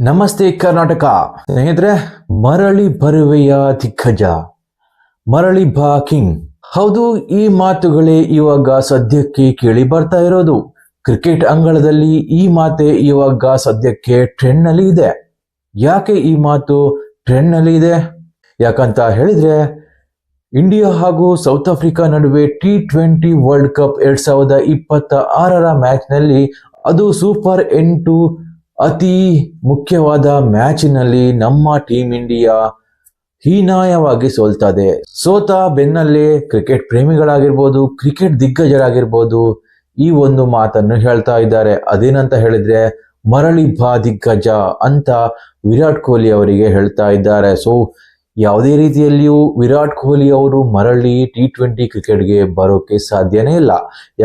ನಮಸ್ತೆ ಕರ್ನಾಟಕ ಸ್ನೇಹಿತರೆ, ಮರಳಿ ಬರುವೆಯ ದಿಗ್ಗಜ, ಮರಳಿ ಬಾ ಕಿಂಗ್. ಹೌದು, ಈ ಮಾತುಗಳೇ ಇವಾಗ ಸದ್ಯಕ್ಕೆ ಕೇಳಿ ಬರ್ತಾ ಇರೋದು. ಕ್ರಿಕೆಟ್ ಅಂಗಳದಲ್ಲಿ ಈ ಮಾತೆ ಇವಾಗ ಸದ್ಯಕ್ಕೆ ಟ್ರೆಂಡ್ ನಲ್ಲಿ ಇದೆ. ಯಾಕೆ ಈ ಮಾತು ಟ್ರೆಂಡ್ ನಲ್ಲಿ ಇದೆ? ಯಾಕಂತ ಹೇಳಿದ್ರೆ, ಇಂಡಿಯಾ ಹಾಗೂ ಸೌತ್ ಆಫ್ರಿಕಾ ನಡುವೆ T20 ವರ್ಲ್ಡ್ ಕಪ್ 2026ರ ಮ್ಯಾಚ್ ನಲ್ಲಿ, ಅದು ಸೂಪರ್ 8 ಅತಿ ಮುಖ್ಯವಾದ ಮ್ಯಾಚಿನಲ್ಲಿ ನಮ್ಮ ಟೀಮ್ ಇಂಡಿಯಾ ಹೀನಾಯವಾಗಿ ಸೋಲ್ತದೆ. ಸೋತ ಬೆನ್ನಲ್ಲೇ ಕ್ರಿಕೆಟ್ ಪ್ರೇಮಿಗಳಾಗಿರ್ಬೋದು, ಕ್ರಿಕೆಟ್ ದಿಗ್ಗಜರಾಗಿರ್ಬೋದು ಈ ಒಂದು ಮಾತನ್ನು ಹೇಳ್ತಾ ಇದ್ದಾರೆ. ಅದೇನಂತ ಹೇಳಿದ್ರೆ, ಮರಳಿ ಬಾ ದಿಗ್ಗಜ ಅಂತ ವಿರಾಟ್ ಕೊಹ್ಲಿ ಅವರಿಗೆ ಹೇಳ್ತಾ ಇದ್ದಾರೆ. ಸೊ ಯಾವುದೇ ರೀತಿಯಲ್ಲಿಯೂ ವಿರಾಟ್ ಕೊಹ್ಲಿ ಅವರು ಮರಳಿ T20 ಕ್ರಿಕೆಟ್ಗೆ ಬರೋಕೆ ಸಾಧ್ಯನೇ ಇಲ್ಲ.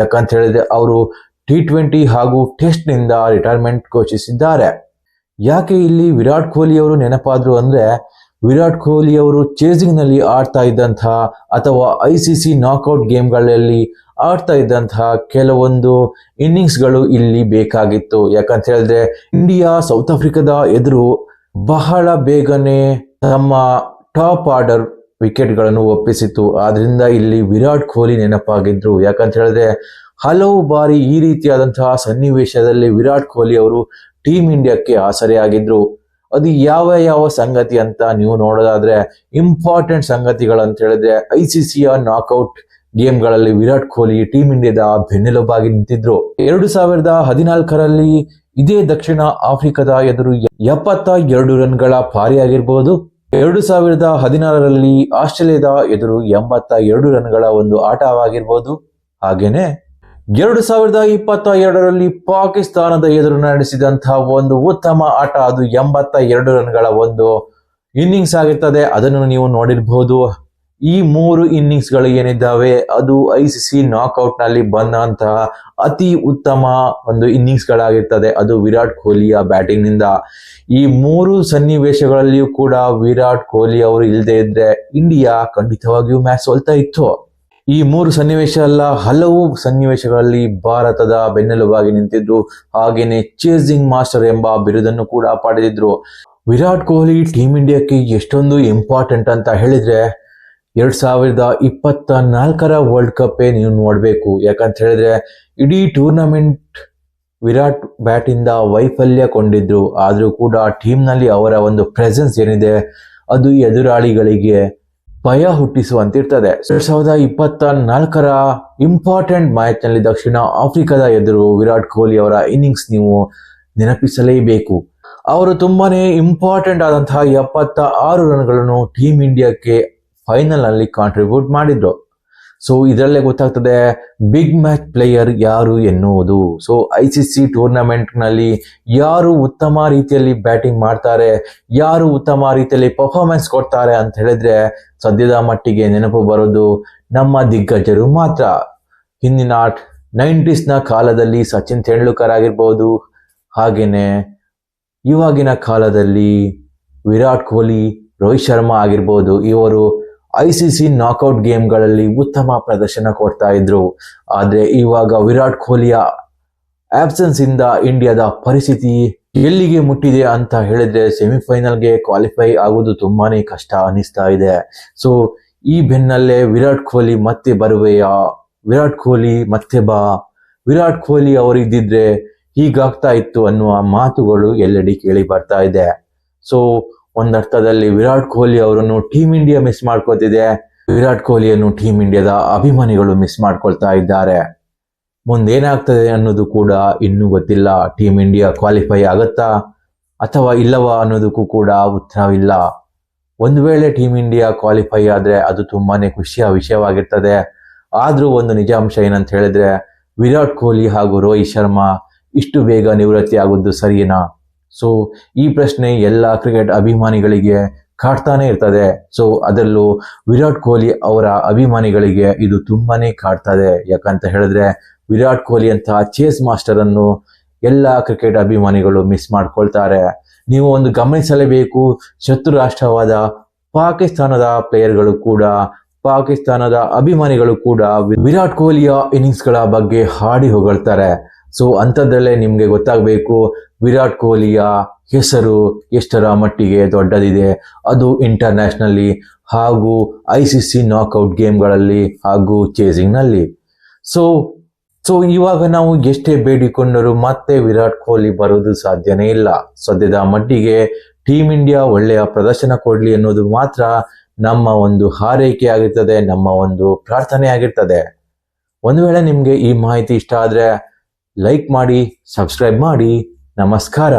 ಯಾಕಂತ ಹೇಳಿದ್ರೆ ಅವರು T20 ಹಾಗೂ ಟೆಸ್ಟ್ ನಿಂದ ರಿಟೈರ್ಮೆಂಟ್ ಘೋಷಿಸಿದ್ದಾರೆ. ಯಾಕೆ ಇಲ್ಲಿ ವಿರಾಟ್ ಕೊಹ್ಲಿ ಅವರು ನೆನಪಾದ್ರು ಅಂದ್ರೆ, ವಿರಾಟ್ ಕೊಹ್ಲಿ ಅವರು ಚೇಸಿಂಗ್ ನಲ್ಲಿ ಆಡ್ತಾ ಇದ್ದಂತಹ ಅಥವಾ ICC ನಾಕ್ಔಟ್ ಗೇಮ್ಗಳಲ್ಲಿ ಆಡ್ತಾ ಇದ್ದಂತಹ ಕೆಲವೊಂದು ಇನ್ನಿಂಗ್ಸ್ಗಳು ಇಲ್ಲಿ ಬೇಕಾಗಿತ್ತು. ಯಾಕಂತ ಹೇಳಿದ್ರೆ, ಇಂಡಿಯಾ ಸೌತ್ ಆಫ್ರಿಕಾದ ಎದುರು ಬಹಳ ಬೇಗನೆ ತಮ್ಮ ಟಾಪ್ ಆರ್ಡರ್ ವಿಕೆಟ್ ಗಳನ್ನು ಒಪ್ಪಿಸಿತು. ಆದ್ರಿಂದ ಇಲ್ಲಿ ವಿರಾಟ್ ಕೊಹ್ಲಿ ನೆನಪಾಗಿದ್ರು. ಯಾಕಂತ ಹೇಳಿದ್ರೆ, ಹಲವು ಬಾರಿ ಈ ರೀತಿಯಾದಂತಹ ಸನ್ನಿವೇಶದಲ್ಲಿ ವಿರಾಟ್ ಕೊಹ್ಲಿ ಅವರು ಟೀಮ್ ಇಂಡಿಯಾಕ್ಕೆ ಆಸರೆಯಾಗಿದ್ರು. ಅದು ಯಾವ ಸಂಗತಿ ಅಂತ ನೀವು ನೋಡೋದಾದ್ರೆ, ಇಂಪಾರ್ಟೆಂಟ್ ಸಂಗತಿಗಳು ಅಂತ ಹೇಳಿದ್ರೆ, ICCಯ ನಾಕ್ಔಟ್ ಗೇಮ್ಗಳಲ್ಲಿ ವಿರಾಟ್ ಕೊಹ್ಲಿ ಟೀಮ್ ಇಂಡಿಯಾದ ಬೆನ್ನೆಲುಬಾಗಿ ನಿಂತಿದ್ರು. 2014ರಲ್ಲಿ ಇದೇ ದಕ್ಷಿಣ ಆಫ್ರಿಕಾದ ಎದುರು 72 ರನ್ಗಳ ಪಾರಿಯಾಗಿರ್ಬೋದು. 2016ರಲ್ಲಿ ಆಸ್ಟ್ರೇಲಿಯಾದ ಎದುರು 82 ರನ್ಗಳ ಒಂದು ಆಟವಾಗಿರ್ಬೋದು. ಹಾಗೇನೆ 2022ರಲ್ಲಿ ಪಾಕಿಸ್ತಾನದ ಎದುರು ನಡೆಸಿದಂತಹ ಒಂದು ಉತ್ತಮ ಆಟ, ಅದು 82 ರನ್ಗಳ ಒಂದು ಇನ್ನಿಂಗ್ಸ್ ಆಗಿರ್ತದೆ. ಅದನ್ನು ನೀವು ನೋಡಿರ್ಬಹುದು. ಈ 3 ಇನ್ನಿಂಗ್ಸ್ಗಳು ಏನಿದ್ದಾವೆ ಅದು ICC ನಾಕ್ಔಟ್ ನಲ್ಲಿ ಬಂದಂತಹ ಅತಿ ಉತ್ತಮ ಒಂದು ಇನ್ನಿಂಗ್ಸ್ ಗಳಾಗಿರ್ತದೆ. ಅದು ವಿರಾಟ್ ಕೊಹ್ಲಿಯ ಬ್ಯಾಟಿಂಗ್ ನಿಂದ. ಈ 3 ಸನ್ನಿವೇಶಗಳಲ್ಲಿಯೂ ಕೂಡ ವಿರಾಟ್ ಕೊಹ್ಲಿ ಅವರು ಇಲ್ಲದೆ ಇದ್ರೆ ಇಂಡಿಯಾ ಖಂಡಿತವಾಗಿಯೂ ಮ್ಯಾಚ್ ಸೋಲ್ತಾ ಇತ್ತು. ಈ 3 ಸನ್ನಿವೇಶ ಅಲ್ಲ, ಹಲವು ಸನ್ನಿವೇಶಗಳಲ್ಲಿ ಭಾರತದ ಬೆನ್ನೆಲುಬಾಗಿ ನಿಂತಿದ್ರು. ಹಾಗೇನೆ ಚೇಸಿಂಗ್ ಮಾಸ್ಟರ್ ಎಂಬ ಬಿರುದನ್ನು ಕೂಡ ಪಡೆದಿದ್ರು. ವಿರಾಟ್ ಕೊಹ್ಲಿ ಟೀಮ್ ಇಂಡಿಯಾಕ್ಕೆ ಎಷ್ಟೊಂದು ಇಂಪಾರ್ಟೆಂಟ್ ಅಂತ ಹೇಳಿದ್ರೆ, 2024ರ ವರ್ಲ್ಡ್ ಕಪ್ ನೀವು ನೋಡ್ಬೇಕು. ಯಾಕಂತ ಹೇಳಿದ್ರೆ, ಇಡೀ ಟೂರ್ನಮೆಂಟ್ ವಿರಾಟ್ ಬ್ಯಾಟ್ ಇಂದ ವೈಫಲ್ಯಗೊಂಡಿದ್ರು. ಆದ್ರೂ ಕೂಡ ಟೀಮ್ ನಲ್ಲಿ ಅವರ ಒಂದು ಪ್ರೆಸೆನ್ಸ್ ಏನಿದೆ ಅದು ಎದುರಾಳಿಗಳಿಗೆ ಭಯ ಹುಟ್ಟಿಸುವಂತಿರ್ತದೆ. 2024ರ ಇಂಪಾರ್ಟೆಂಟ್ ಮ್ಯಾಚ್ ನಲ್ಲಿ ದಕ್ಷಿಣ ಆಫ್ರಿಕಾದ ಎದುರು ವಿರಾಟ್ ಕೊಹ್ಲಿ ಅವರ ಇನ್ನಿಂಗ್ಸ್ ನೀವು ನೆನಪಿಸಲೇಬೇಕು. ಅವರು ತುಂಬಾನೇ ಇಂಪಾರ್ಟೆಂಟ್ ಆದಂತಹ 76 ರನ್ಗಳನ್ನು ಟೀಮ್ ಇಂಡಿಯಾಕ್ಕೆ ಫೈನಲ್ ನಲ್ಲಿ ಕಾಂಟ್ರಿಬ್ಯೂಟ್ ಮಾಡಿದ್ರು. ಸೊ ಇದರಲ್ಲೇ ಗೊತ್ತಾಗ್ತದೆ ಬಿಗ್ ಮ್ಯಾಚ್ ಪ್ಲೇಯರ್ ಯಾರು ಎನ್ನುವುದು. ಸೊ ICC ಟೂರ್ನಮೆಂಟ್ ನಲ್ಲಿ ಯಾರು ಉತ್ತಮ ರೀತಿಯಲ್ಲಿ ಬ್ಯಾಟಿಂಗ್ ಮಾಡ್ತಾರೆ, ಯಾರು ಉತ್ತಮ ರೀತಿಯಲ್ಲಿ ಪರ್ಫಾರ್ಮೆನ್ಸ್ ಕೊಡ್ತಾರೆ ಅಂತ ಹೇಳಿದ್ರೆ, ಸದ್ಯದ ಮಟ್ಟಿಗೆ ನೆನಪು ಬರೋದು ನಮ್ಮ ದಿಗ್ಗಜರು ಮಾತ್ರ. ಹಿಂದಿನ 90s ಕಾಲದಲ್ಲಿ ಸಚಿನ್ ತೆಂಡೂಲ್ಕರ್ ಆಗಿರ್ಬೋದು, ಹಾಗೇನೆ ಇವಾಗಿನ ಕಾಲದಲ್ಲಿ ವಿರಾಟ್ ಕೊಹ್ಲಿ, ರೋಹಿತ್ ಶರ್ಮಾ ಆಗಿರ್ಬೋದು. ಇವರು ICC ನಾಕ್ಔಟ್ ಗೇಮ್ಗಳಲ್ಲಿ ಉತ್ತಮ ಪ್ರದರ್ಶನ ಕೊಡ್ತಾ ಇದ್ರು. ಆದ್ರೆ ಇವಾಗ ವಿರಾಟ್ ಕೊಹ್ಲಿಯ ಆಬ್ಸೆನ್ಸ್ ಇಂದ ಇಂಡಿಯಾದ ಪರಿಸ್ಥಿತಿ ಎಲ್ಲಿಗೆ ಮುಟ್ಟಿದೆ ಅಂತ ಹೇಳಿದ್ರೆ, ಸೆಮಿಫೈನಲ್ಗೆ ಕ್ವಾಲಿಫೈ ಆಗೋದು ತುಂಬಾನೇ ಕಷ್ಟ ಅನಿಸ್ತಾ ಇದೆ. ಸೊ ಈ ಬೆನ್ನಲ್ಲೇ ವಿರಾಟ್ ಕೊಹ್ಲಿ ಮತ್ತೆ ಬರುವೆಯಾ, ವಿರಾಟ್ ಕೊಹ್ಲಿ ಮತ್ತೆ ಬಾ, ವಿರಾಟ್ ಕೊಹ್ಲಿ ಅವರು ಇದ್ದಿದ್ರೆ ಹೀಗಾಗ್ತಾ ಇತ್ತು ಅನ್ನುವ ಮಾತುಗಳು ಎಲ್ಲೆಡೆ ಕೇಳಿ ಬರ್ತಾ ಇದೆ. ಸೊ ಒಂದರ್ಥದಲ್ಲಿ ವಿರಾಟ್ ಕೊಹ್ಲಿ ಅವರನ್ನು ಟೀಮ್ ಇಂಡಿಯಾ ಮಿಸ್ ಮಾಡ್ಕೊತಿದೆ, ವಿರಾಟ್ ಕೊಹ್ಲಿಯನ್ನು ಟೀಮ್ ಇಂಡಿಯಾದ ಅಭಿಮಾನಿಗಳು ಮಿಸ್ ಮಾಡ್ಕೊಳ್ತಾ ಇದ್ದಾರೆ. ಮುಂದೇನಾಗ್ತದೆ ಅನ್ನೋದು ಕೂಡ ಇನ್ನೂ ಗೊತ್ತಿಲ್ಲ. ಟೀಮ್ ಇಂಡಿಯಾ ಕ್ವಾಲಿಫೈ ಆಗತ್ತಾ ಅಥವಾ ಇಲ್ಲವಾ ಅನ್ನೋದಕ್ಕೂ ಕೂಡ ಉತ್ತರವಿಲ್ಲ. ಒಂದು ವೇಳೆ ಟೀಮ್ ಇಂಡಿಯಾ ಕ್ವಾಲಿಫೈ ಆದ್ರೆ ಅದು ತುಂಬಾನೇ ಖುಷಿಯ ವಿಷಯವಾಗಿರ್ತದೆ. ಆದ್ರೂ ಒಂದು ನಿಜಾಂಶ ಏನಂತ ಹೇಳಿದ್ರೆ, ವಿರಾಟ್ ಕೊಹ್ಲಿ ಹಾಗೂ ರೋಹಿತ್ ಶರ್ಮಾ ಇಷ್ಟು ಬೇಗ ನಿವೃತ್ತಿ ಆಗೋದು ಸರಿಯೇನಾ? ಸೊ ಈ ಪ್ರಶ್ನೆ ಎಲ್ಲ ಕ್ರಿಕೆಟ್ ಅಭಿಮಾನಿಗಳಿಗೆ ಕಾಡ್ತಾನೆ ಇರ್ತದೆ. ಸೊ ಅದರಲ್ಲೂ ವಿರಾಟ್ ಕೊಹ್ಲಿ ಅವರ ಅಭಿಮಾನಿಗಳಿಗೆ ಇದು ತುಂಬಾನೇ ಕಾಡ್ತದೆ. ಯಾಕಂತ ಹೇಳಿದ್ರೆ, ವಿರಾಟ್ ಕೊಹ್ಲಿ ಅಂತಹ ಚೇಸ್ ಮಾಸ್ಟರ್ ಅನ್ನು ಎಲ್ಲ ಕ್ರಿಕೆಟ್ ಅಭಿಮಾನಿಗಳು ಮಿಸ್ ಮಾಡ್ಕೊಳ್ತಾರೆ. ನೀವು ಒಂದು ಗಮನಿಸಲೇಬೇಕು, ಶತ್ರು ರಾಷ್ಟ್ರವಾದ ಪಾಕಿಸ್ತಾನದ ಪ್ಲೇಯರ್ಗಳು ಕೂಡ, ಪಾಕಿಸ್ತಾನದ ಅಭಿಮಾನಿಗಳು ಕೂಡ ವಿರಾಟ್ ಕೊಹ್ಲಿಯ ಇನ್ನಿಂಗ್ಸ್ ಗಳ ಬಗ್ಗೆ ಹಾಡಿ ಹೊಗಳ್ತಾರೆ. ಸೊ ಅಂಥದ್ರಲ್ಲೇ ನಿಮ್ಗೆ ಗೊತ್ತಾಗಬೇಕು ವಿರಾಟ್ ಕೊಹ್ಲಿಯ ಹೆಸರು ಎಷ್ಟರ ಮಟ್ಟಿಗೆ ದೊಡ್ಡದಿದೆ, ಅದು ಇಂಟರ್ನ್ಯಾಷನಲ್ಲಿ ಹಾಗೂ ICC ನಾಕ್ಔಟ್ ಗೇಮ್ಗಳಲ್ಲಿ ಹಾಗೂ ಚೇಸಿಂಗ್ನಲ್ಲಿ. ಸೊ ಇವಾಗ ನಾವು ಎಷ್ಟೇ ಬೇಡಿಕೊಂಡರೂ ಮತ್ತೆ ವಿರಾಟ್ ಕೊಹ್ಲಿ ಬರೋದು ಸಾಧ್ಯನೇ ಇಲ್ಲ. ಸದ್ಯದ ಮಟ್ಟಿಗೆ ಟೀಮ್ ಇಂಡಿಯಾ ಒಳ್ಳೆಯ ಪ್ರದರ್ಶನ ಕೊಡಲಿ ಅನ್ನೋದು ಮಾತ್ರ ನಮ್ಮ ಒಂದು ಹಾರೈಕೆ ಆಗಿರ್ತದೆ, ನಮ್ಮ ಒಂದು ಪ್ರಾರ್ಥನೆ ಆಗಿರ್ತದೆ. ಒಂದು ವೇಳೆ ನಿಮಗೆ ಈ ಮಾಹಿತಿ ಇಷ್ಟ ಆದರೆ ಲೈಕ್ ಮಾಡಿ, ಸಬ್ಸ್ಕ್ರೈಬ್ ಮಾಡಿ. ನಮಸ್ಕಾರ.